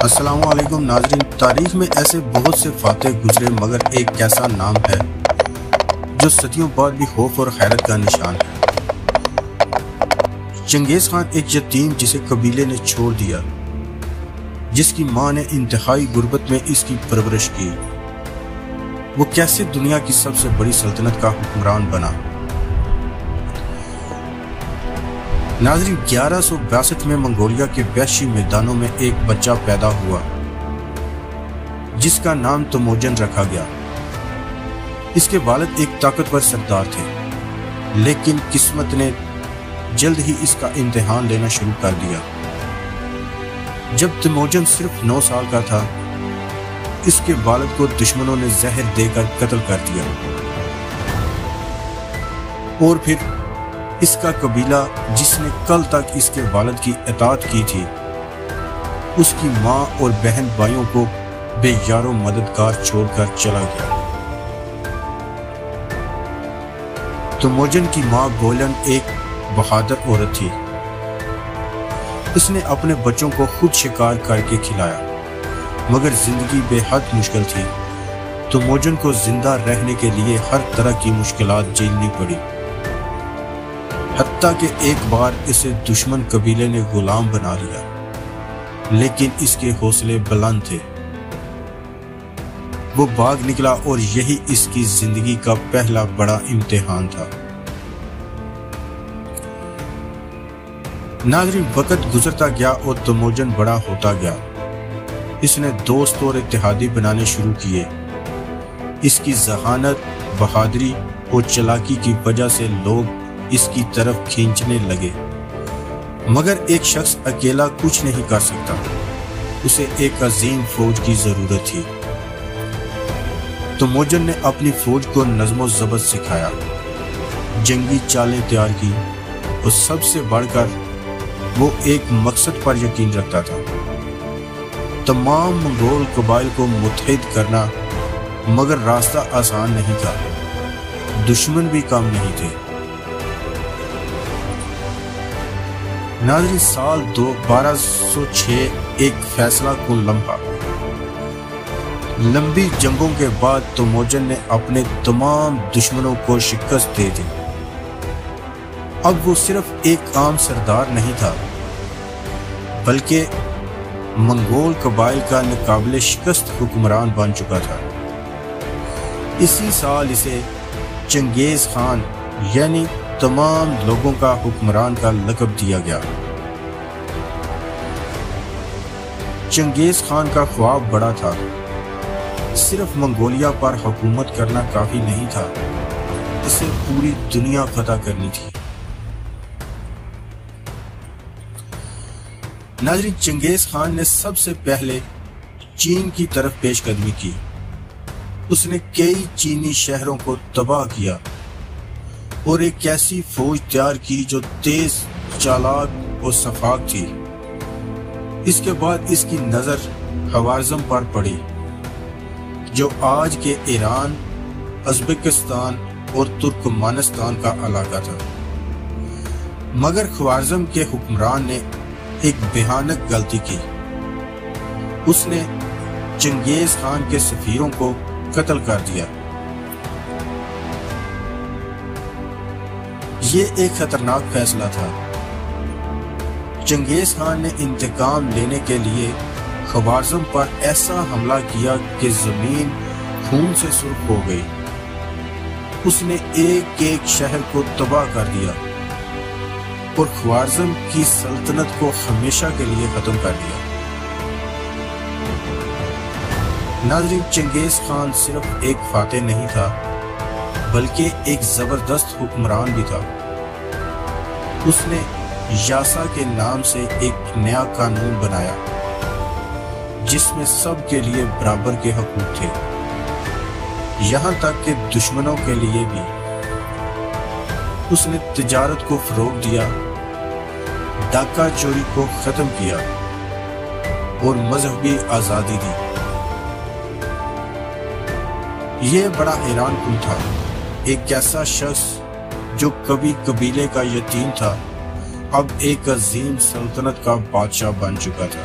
السلام علیکم ناظرین، تاریخ میں ایسے بہت سے فاتح گزرے مگر ایک ایسا نام ہے جو صدیوں بعد بھی خوف اور حیرت کا نشان ہے۔ چنگیز خان ایک یتیم جسے قبیلے نے چھوڑ دیا، جس کی ماں نے انتہائی غربت میں اس کی پرورش کی، وہ کیسے دنیا کی سب سے بڑی سلطنت کا حکمران بنا۔ ناظرین، 1162 میں منگولیا کے وحشی میدانوں میں ایک بچہ پیدا ہوا جس کا نام تموجن رکھا گیا۔ اس کے والد ایک طاقتور سردار تھے، لیکن قسمت نے جلد ہی اس کا امتحان لینا شروع کر دیا۔ جب تموجن صرف 9 سال کا تھا، اس کے والد کو دشمنوں نے زہر دے کر قتل کر دیا، اور پھر اس کا قبیلہ جس نے کل تک اس کے والد کی اطاعت کی تھی، اس کی ماں اور بہن بھائیوں کو بے یار و مددگار چھوڑ کر چلا گیا۔ تموجن کی ماں گولن ایک بہادر عورت تھی۔ اس نے اپنے بچوں کو خود شکار کر کے کھلایا، مگر زندگی بے حد مشکل تھی۔ تموجن کو زندہ رہنے کے لیے ہر طرح کی مشکلات جھیلنی پڑی، حتیٰ کہ ایک بار اسے دشمن قبیلے نے غلام بنا لیا، لیکن اس کے حوصلے بلند تھے۔ وہ بھاگ نکلا اور یہی اس کی زندگی کا پہلا بڑا امتحان تھا۔ ناظرین، وقت گزرتا گیا اور تموجن بڑا ہوتا گیا۔ اس نے دوست اور اتحادی بنانے شروع کیے۔ اس کی ذہانت، بہادری اور چالاکی کی وجہ سے لوگ اس کی طرف کھینچنے لگے، مگر ایک شخص اکیلا کچھ نہیں کر سکتا۔ اسے ایک عظیم فوج کی ضرورت تھی۔ تموجن نے اپنی فوج کو نظم و ضبط سکھایا، جنگی چالیں تیار کی، اور سب سے بڑھ کر وہ ایک مقصد پر یقین رکھتا تھا: تمام منگول قبائل کو متحد کرنا۔ مگر راستہ آسان نہیں تھا، دشمن بھی کم نہیں تھے۔ ناظرین، سال 1206 ایک فیصلہ کن لمحہ۔ لمبی جنگوں کے بعد تموجن نے اپنے تمام دشمنوں کو شکست دے دی۔ اب وہ صرف ایک عام سردار نہیں تھا، بلکہ منگول قبائل کا ناقابل شکست حکمران بن چکا تھا۔ اسی سال اسے چنگیز خان یعنی تمام لوگوں کا حکمران کا لقب دیا گیا۔ چنگیز خان کا خواب بڑا تھا۔ صرف منگولیا پر حکومت کرنا کافی نہیں تھا، اسے پوری دنیا فتح کرنی تھی۔ ناظرین، چنگیز خان نے سب سے پہلے چین کی طرف پیش قدمی کی۔ اس نے کئی چینی شہروں کو تباہ کیا اور ایک ایسی فوج تیار کی جو تیز، چالاک اور شفاق تھی۔ اس کے بعد اس کی نظر خوارزم پر پڑی، جو آج کے ایران، ازبکستان اور ترکمانستان کا علاقہ تھا۔ مگر خوارزم کے حکمران نے ایک بھیانک غلطی کی۔ اس نے چنگیز خان کے سفیروں کو قتل کر دیا۔ یہ ایک خطرناک فیصلہ تھا۔ چنگیز خان نے انتقام لینے کے لیے خوارزم پر ایسا حملہ کیا کہ زمین خون سے سرخ ہو گئی۔ اس نے ایک ایک شہر کو تباہ کر دیا اور خوارزم کی سلطنت کو ہمیشہ کے لیے ختم کر دیا۔ ناظرین، چنگیز خان صرف ایک فاتح نہیں تھا، بلکہ ایک زبردست حکمران بھی تھا۔ اس نے یاسا کے نام سے ایک نیا قانون بنایا، جس میں سب کے لیے برابر کے حقوق تھے، یہاں تک کہ دشمنوں کے لیے بھی۔ اس نے تجارت کو فروغ دیا، ڈاکہ چوری کو ختم کیا اور مذہبی آزادی دی۔ یہ بڑا حیران کن تھا۔ ایک ایسا شخص جو کبھی قبیلے کا یتیم تھا، اب ایک عظیم سلطنت کا بادشاہ بن چکا تھا۔